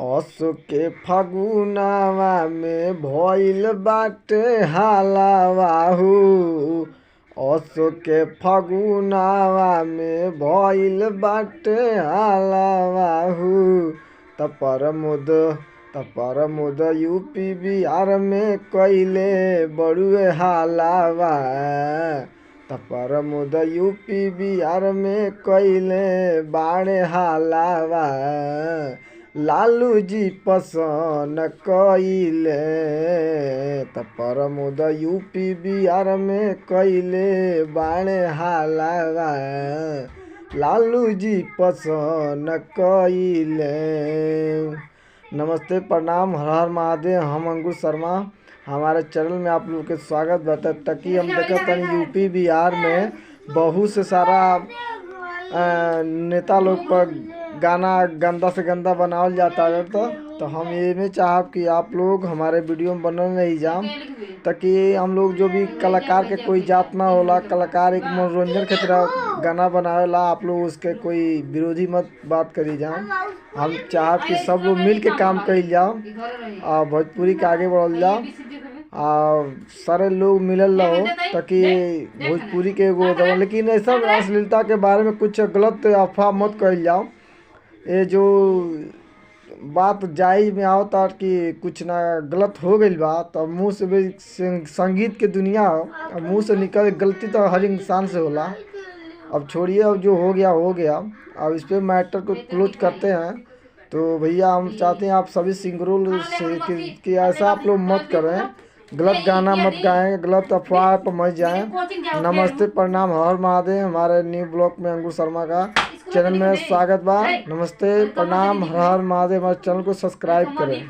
असो के फगुनावा में भइल बाटे हालावा हो। असो के फगुनावा में भइल बाटे हालावा हो। तपरमुद यूपी बिहार में कइले बड़ुए हालावा। तपरमुद यूपी बिहार में कइले बाड़े हालावा। लालू जी पसंद कइले तपरमुद यूपी बिहार में कइले बाड़े हालावा। लालू जी पसंद कइले। नमस्ते, प्रणाम, हर हर महादेव। हम अंकुर शर्मा। हमारे चैनल में आप लोग के स्वागत बता तकी हम देखते हैं यूपी बिहार में बहुत से सारा नेता लोग पर गाना गंदा से गंदा बनावल जाता है। तो हम ये में चाहब कि आप लोग हमारे वीडियो में बनल नहीं जाम, ताकि हम लोग जो भी कलाकार के कोई जात ना होला, कलाकार एक मनोरंजन के तरह गाना बनावेला, आप लोग उसके कोई विरोधी मत बात करी जाम। हम चाहब कि सब लोग मिल के काम कइल जाओ और भोजपुरी के आगे बढ़ल जाओ और सारे लोग मिलल रहो, ताकि भोजपुरी के एगो। लेकिन ऐसा अश्लीलता के बारे में कुछ गलत अफवाह मत कइल जाओ। ये जो बात जायज में आवता कि कुछ ना गलत हो गई बा, तो मुँह से भी संगीत के दुनिया मुँह से निकल गलती तो हर इंसान से होला। अब छोड़िए, अब जो हो गया हो गया। अब इस पे मैटर को क्लोज करते हैं। तो भैया हम चाहते हैं आप सभी सिंगरों से कि ऐसा आप लोग मत करें, गलत गाना मत गाएं, गलत अफवाह पर मत जाएं। नमस्ते, प्रणाम, हर महादेव। हमारे न्यू ब्लॉग में अंकुर शर्मा का चैनल में स्वागत बा। नमस्ते, प्रणाम, हर हर महादेव। हमारे चैनल को सब्सक्राइब करें।